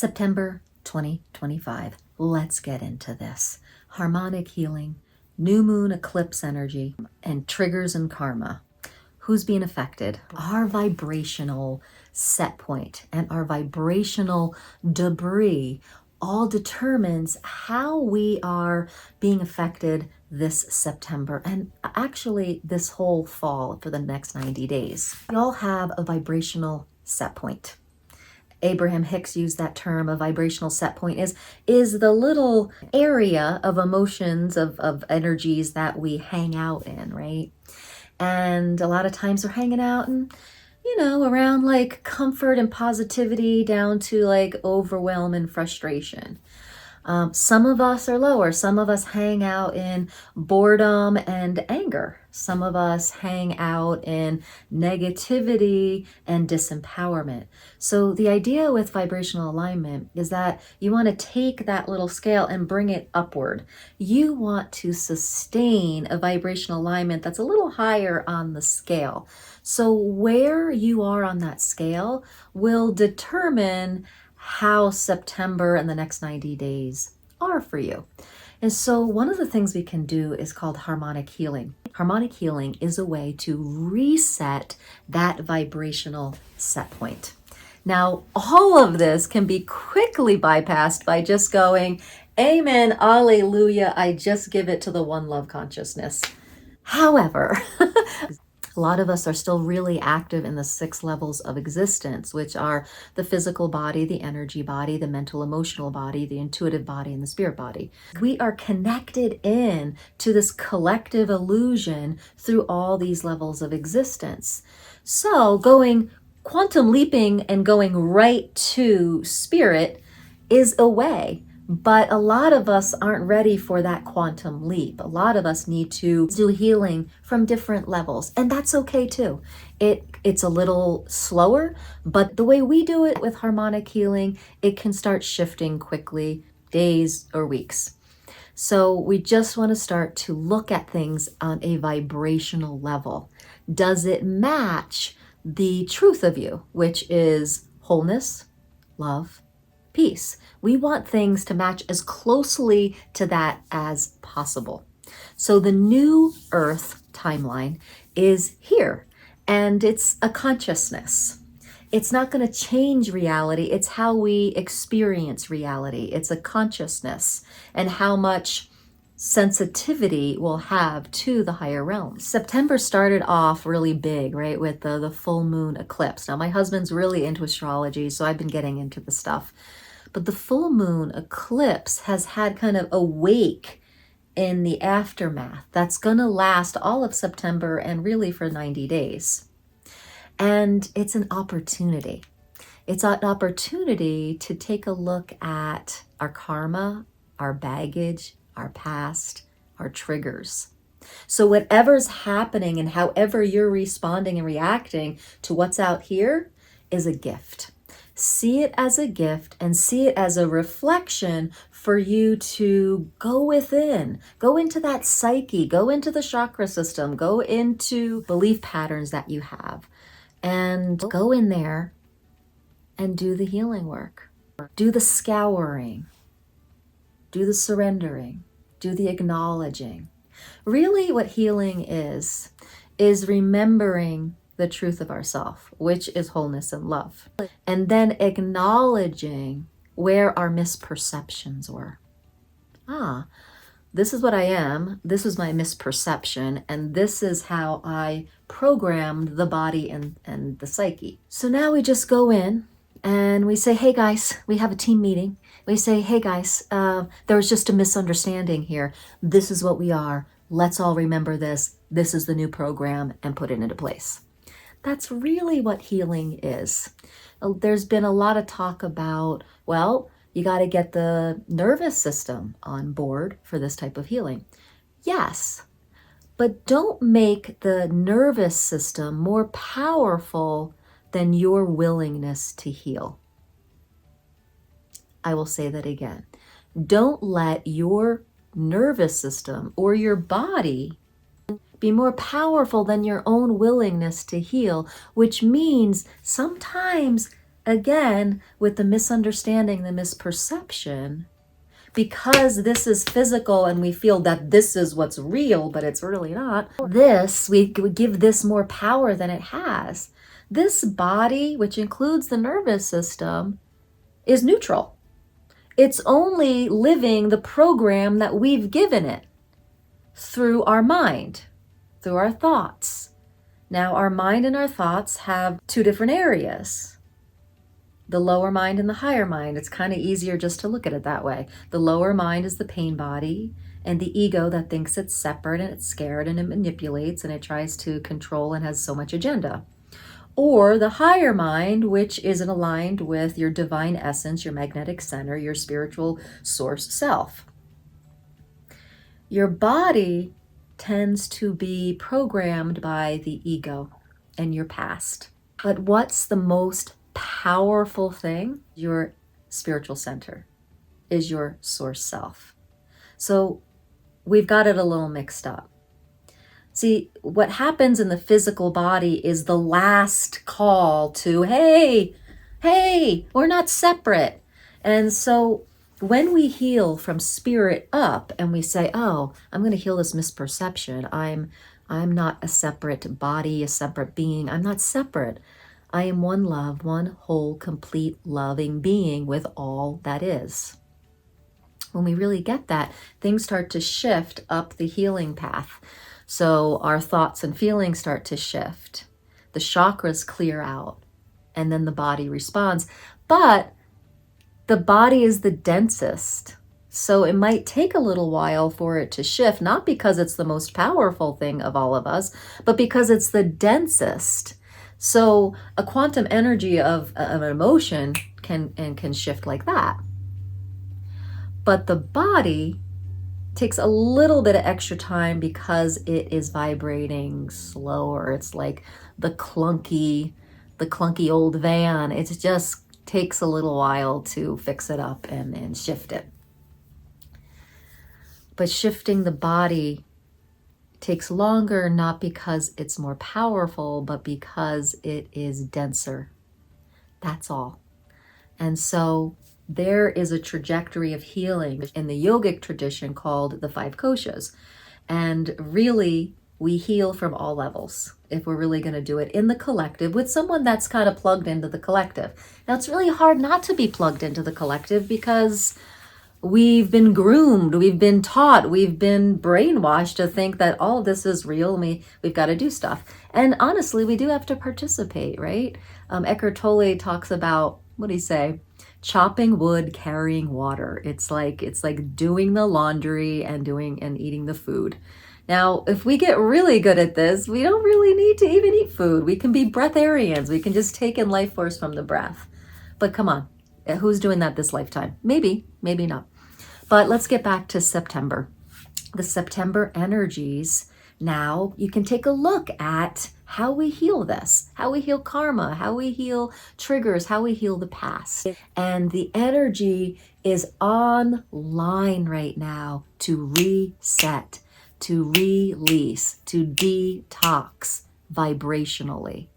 September 2025. Let's get into this. Harmonic healing, new moon eclipse energy, and triggers and karma. Who's being affected? Our vibrational set point and our vibrational debris all determines how we are being affected this September and actually this whole fall for the next 90 days. We all have a vibrational set point. Abraham Hicks used that term, a vibrational set point is the little area of emotions, of energies that we hang out in, right? And a lot of times we're hanging out and, around like comfort and positivity down to like overwhelm and frustration. Some of us are lower. Some of us hang out in boredom and anger. Some of us hang out in negativity and disempowerment. So the idea with vibrational alignment is that you want to take that little scale and bring it upward. You want to sustain a vibrational alignment that's a little higher on the scale. So where you are on that scale will determine how September and the next 90 days are for you. And so one of the things we can do is called harmonic healing. Harmonic healing is a way to reset that vibrational set point. Now, all of this can be quickly bypassed by just going, Amen, Alleluia, I just give it to the one love consciousness. However, a lot of us are still really active in the 6 levels of existence, which are the physical body, the energy body, the mental emotional body, the intuitive body, and the spirit body. We are connected in to this collective illusion through all these levels of existence. So going quantum leaping and going right to spirit is a way. But a lot of us aren't ready for that quantum leap. A lot of us need to do healing from different levels, and that's okay too. It's a little slower, but the way we do it with harmonic healing, it can start shifting quickly, days or weeks. So we just want to start to look at things on a vibrational level. Does it match the truth of you, which is wholeness, love, peace? We want things to match as closely to that as possible. So the new Earth timeline is here, and it's a consciousness. It's not going to change reality. It's how we experience reality. It's a consciousness and how much sensitivity we'll have to the higher realms. September started off really big, right, with the full moon eclipse. Now, my husband's really into astrology, so I've been getting into the stuff. But the full moon eclipse has had kind of a wake in the aftermath that's going to last all of September and really for 90 days. And it's an opportunity. It's an opportunity to take a look at our karma, our baggage, our past, our triggers. So whatever's happening and however you're responding and reacting to what's out here is a gift. See it as a gift and see it as a reflection for you to go within, go into that psyche, go into the chakra system, go into belief patterns that you have, and go in there and do the healing work. Do the scouring, do the surrendering, do the acknowledging. Really what healing is remembering the truth of ourself, which is wholeness and love. And then acknowledging where our misperceptions were. This is what I am. This was my misperception. And this is how I programmed the body and the psyche. So now we just go in and we say, hey guys, we have a team meeting. We say, hey guys, there was just a misunderstanding here. This is what we are. Let's all remember this. This is the new program, and put it into place. That's really what healing is. There's been a lot of talk about, well, you got to get the nervous system on board for this type of healing. Yes, but don't make the nervous system more powerful than your willingness to heal. I will say that again. Don't let your nervous system or your body be more powerful than your own willingness to heal, which means sometimes again, with the misunderstanding, the misperception, because this is physical and we feel that this is what's real, but it's really not. We give this more power than it has. This body, which includes the nervous system, is neutral. It's only living the program that we've given it through our mind, through our thoughts. Now, our mind and our thoughts have two different areas. The lower mind and the higher mind. It's kind of easier just to look at it that way. The lower mind is the pain body and the ego that thinks it's separate and it's scared and it manipulates and it tries to control and has so much agenda. Or the higher mind, which is aligned with your divine essence, your magnetic center, your spiritual source self. Your body tends to be programmed by the ego and your past. But what's the most powerful thing? Your spiritual center is your source self. So we've got it a little mixed up. See, what happens in the physical body is the last call to, hey, we're not separate. And so when we heal from spirit up and we say, oh, I'm going to heal this misperception. I'm not a separate body, a separate being. I'm not separate. I am one love, one whole, complete, loving being with all that is. When we really get that, things start to shift up the healing path. So our thoughts and feelings start to shift. The chakras clear out, and then the body responds. But the body is the densest. So it might take a little while for it to shift, not because it's the most powerful thing of all of us, but because it's the densest. So a quantum energy of an emotion can shift like that. But the body takes a little bit of extra time because it is vibrating slower. It's like the clunky old van. It just takes a little while to fix it up and shift it. But shifting the body takes longer, not because it's more powerful, but because it is denser. That's all. And so there is a trajectory of healing in the yogic tradition called the 5 koshas. And really, we heal from all levels if we're really going to do it in the collective with someone that's kind of plugged into the collective. Now, it's really hard not to be plugged into the collective because we've been groomed, we've been taught, we've been brainwashed to think that all of this is real and we've got to do stuff. And honestly, we do have to participate, right? Eckhart Tolle talks about, what do you say? Chopping wood, carrying water. It's like doing the laundry and eating the food. Now, if we get really good at this, we don't really need to even eat food. We can be breatharians. We can just take in life force from the breath. But come on, who's doing that this lifetime? Maybe, maybe not. But let's get back to September. The September energies. Now you can take a look at how we heal this, how we heal karma, how we heal triggers, how we heal the past. And the energy is online right now to reset, to release, to detox vibrationally.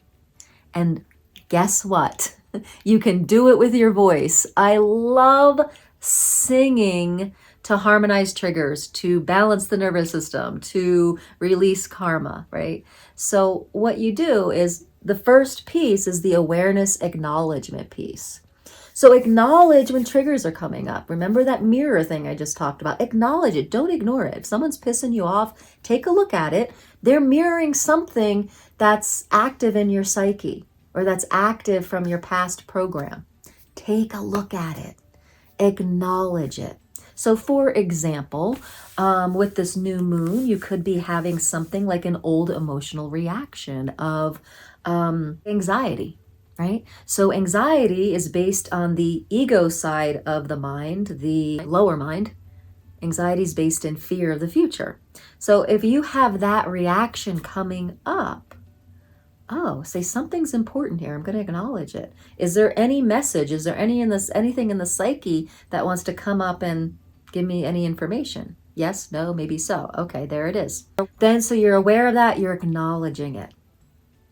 And guess what? You can do it with your voice. I love singing to harmonize triggers, to balance the nervous system, to release karma, right? So what you do is the first piece is the awareness acknowledgement piece. So acknowledge when triggers are coming up. Remember that mirror thing I just talked about? Acknowledge it. Don't ignore it. If someone's pissing you off, take a look at it. They're mirroring something that's active in your psyche or that's active from your past program. Take a look at it. Acknowledge it. So for example, with this new moon, you could be having something like an old emotional reaction of anxiety, right? So anxiety is based on the ego side of the mind, the lower mind. Anxiety is based in fear of the future. So if you have that reaction coming up, oh, say something's important here. I'm going to acknowledge it. Is there any message? Is there anything in the psyche that wants to come up and give me any information? Yes, no, maybe so. Okay, there it is. Then, so you're aware of that, you're acknowledging it.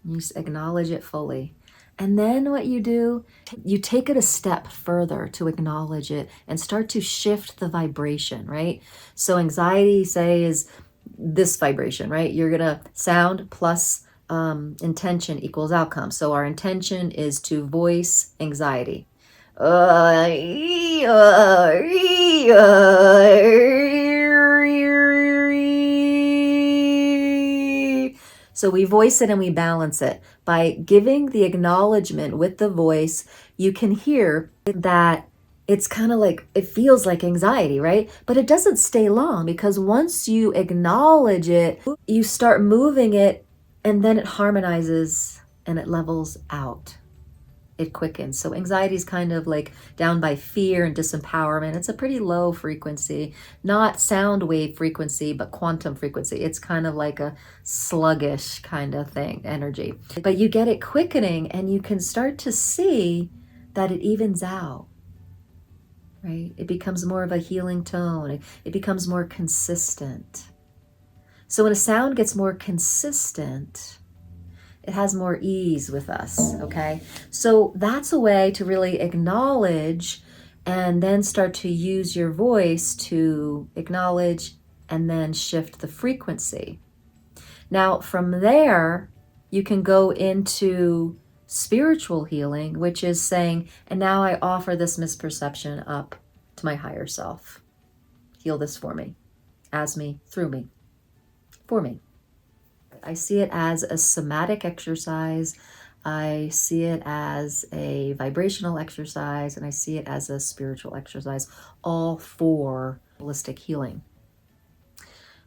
You acknowledge it fully. And then what you do, you take it a step further to acknowledge it and start to shift the vibration, right? So anxiety, say, is this vibration, right? You're going to sound plus intention equals outcome. So our intention is to voice anxiety. So we voice it and we balance it. By giving the acknowledgement with the voice, you can hear that it's kind of like, it feels like anxiety, right? But it doesn't stay long, because once you acknowledge it, you start moving it, and then it harmonizes and it levels out. It quickens. So anxiety is kind of like down by fear and disempowerment. It's a pretty low frequency, not sound wave frequency, but quantum frequency. It's kind of like a sluggish kind of thing, energy. But you get it quickening, and you can start to see that it evens out, right? It becomes more of a healing tone. It becomes more consistent. So when a sound gets more consistent, it has more ease with us, okay? So that's a way to really acknowledge and then start to use your voice to acknowledge and then shift the frequency. Now, from there, you can go into spiritual healing, which is saying, and now I offer this misperception up to my higher self. Heal this for me, as me, through me, for me. I see it as a somatic exercise. I see it as a vibrational exercise, and I see it as a spiritual exercise, all for holistic healing.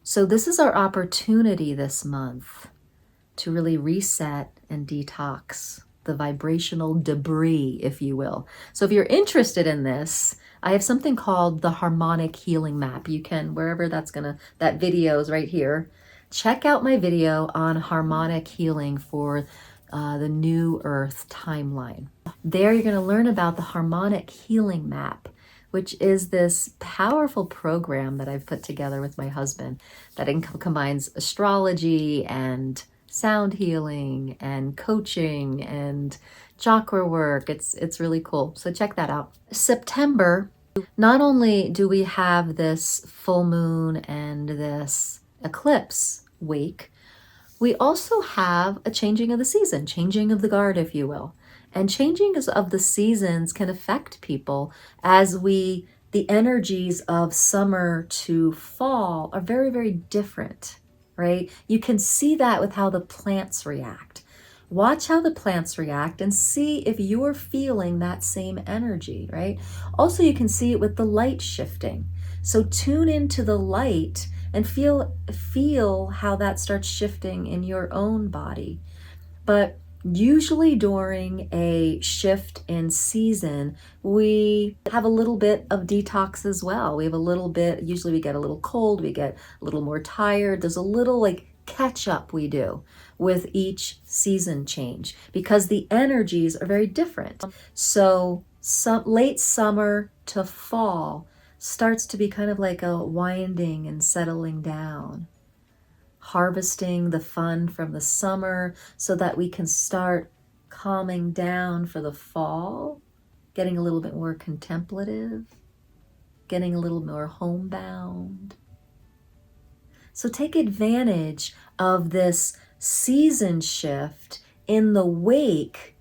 So this is our opportunity this month to really reset and detox the vibrational debris, if you will. So if you're interested in this, I have something called the Harmonic Healing Map. You can, wherever that video is right here, check out my video on harmonic healing for the New Earth timeline. There you're going to learn about the Harmonic Healing Map, which is this powerful program that I've put together with my husband that combines astrology and sound healing and coaching and chakra work. It's really cool. So check that out. September, not only do we have this full moon and this eclipse week, we also have a changing of the season, changing of the guard, if you will. And changing of the seasons can affect people as the energies of summer to fall are very, very different, right? You can see that with how the plants react. Watch how the plants react and see if you're feeling that same energy, right? Also, you can see it with the light shifting. So tune into the light and feel how that starts shifting in your own body. But usually during a shift in season, we have a little bit of detox as well. We have a little bit, usually we get a little cold, we get a little more tired. There's a little like catch up we do with each season change because the energies are very different. So late summer to fall starts to be kind of like a winding and settling down, harvesting the fun from the summer so that we can start calming down for the fall, getting a little bit more contemplative, getting a little more homebound. So take advantage of this season shift in the wake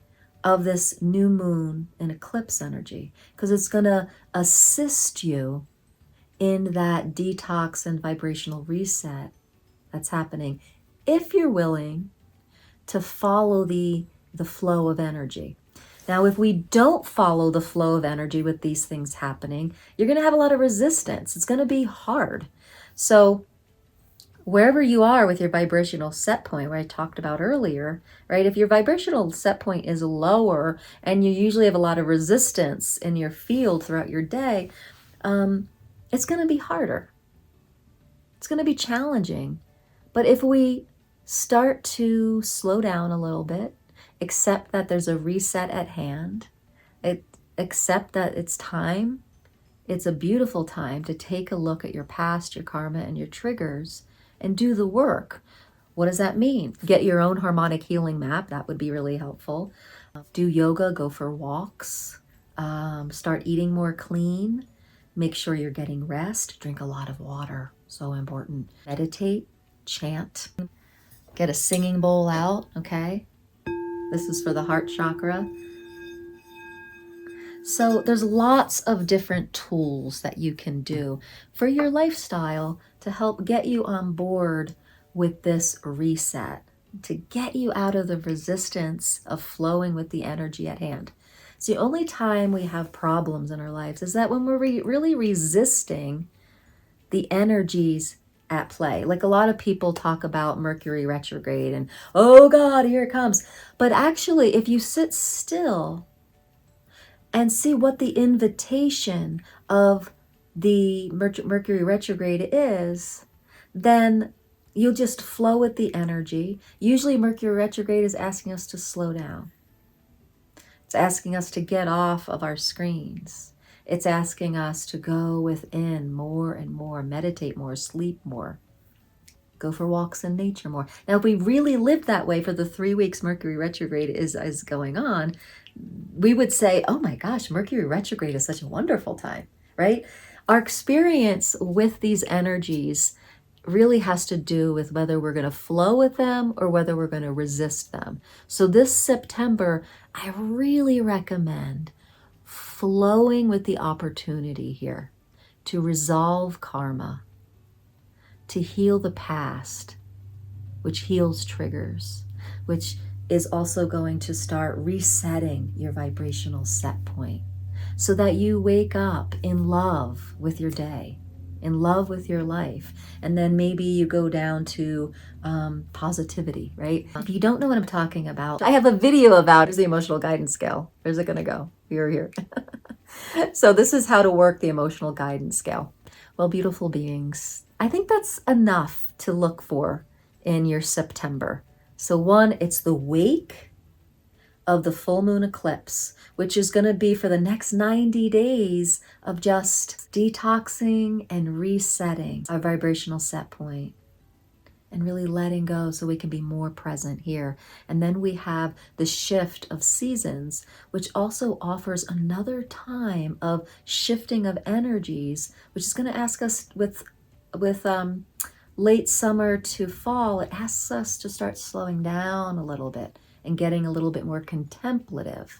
of this new moon and eclipse energy, because it's going to assist you in that detox and vibrational reset that's happening if you're willing to follow the flow of energy. Now, if we don't follow the flow of energy with these things happening, you're going to have a lot of resistance. It's going to be hard. So wherever you are with your vibrational set point, where I talked about earlier, right? If your vibrational set point is lower and you usually have a lot of resistance in your field throughout your day, it's going to be harder. It's going to be challenging. But if we start to slow down a little bit, accept that there's a reset at hand, accept that it's time, it's a beautiful time to take a look at your past, your karma, and your triggers, and do the work. What does that mean? Get your own harmonic healing map. That would be really helpful. Do yoga, go for walks, start eating more clean, make sure you're getting rest, drink a lot of water, so important. Meditate, chant, get a singing bowl out, okay? This is for the heart chakra. So there's lots of different tools that you can do for your lifestyle to help get you on board with this reset, to get you out of the resistance of flowing with the energy at hand. It's the only time we have problems in our lives is that when we're really resisting the energies at play. Like a lot of people talk about Mercury retrograde and, oh God, here it comes. But actually, if you sit still and see what the invitation of the Mercury retrograde is, then you'll just flow with the energy. Usually Mercury retrograde is asking us to slow down. It's asking us to get off of our screens. It's asking us to go within more and more, meditate more, sleep more, go for walks in nature more. Now, if we really lived that way for the 3 weeks Mercury retrograde is going on, we would say, oh my gosh, Mercury retrograde is such a wonderful time, right? Our experience with these energies really has to do with whether we're going to flow with them or whether we're going to resist them. So this September, I really recommend flowing with the opportunity here to resolve karma, to heal the past, which heals triggers, which is also going to start resetting your vibrational set point so that you wake up in love with your day, in love with your life. And then maybe you go down to positivity, right? If you don't know what I'm talking about, I have a video about the emotional guidance scale. Where's it gonna go? Here. So this is how to work the emotional guidance scale. Well, beautiful beings, I think that's enough to look for in your September. So one, it's the wake of the full moon eclipse, which is going to be for the next 90 days of just detoxing and resetting our vibrational set point and really letting go so we can be more present here. And then we have the shift of seasons, which also offers another time of shifting of energies, which is going to ask us with late summer to fall, it asks us to start slowing down a little bit and getting a little bit more contemplative.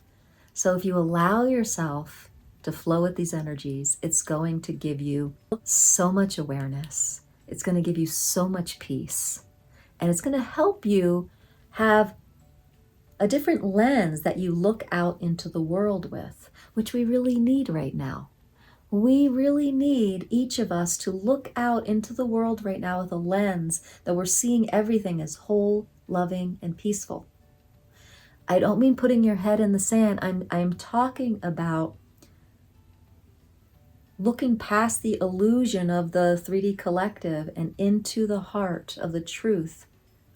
So if you allow yourself to flow with these energies, it's going to give you so much awareness. It's going to give you so much peace. And it's going to help you have a different lens that you look out into the world with, which we really need right now. We really need each of us to look out into the world right now with a lens that we're seeing everything as whole, loving, and peaceful. I don't mean putting your head in the sand. I'm talking about looking past the illusion of the 3D collective and into the heart of the truth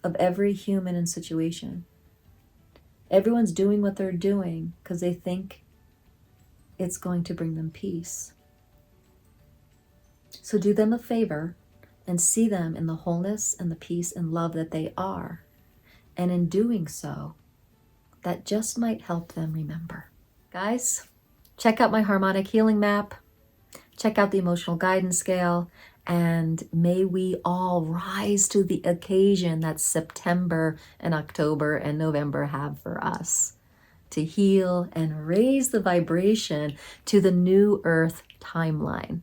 of every human and situation. Everyone's doing what they're doing because they think it's going to bring them peace. So do them a favor and see them in the wholeness and the peace and love that they are. And in doing so, that just might help them remember. Guys, check out my harmonic healing map. Check out the emotional guidance scale. And may we all rise to the occasion that September and October and November have for us to heal and raise the vibration to the new Earth timeline.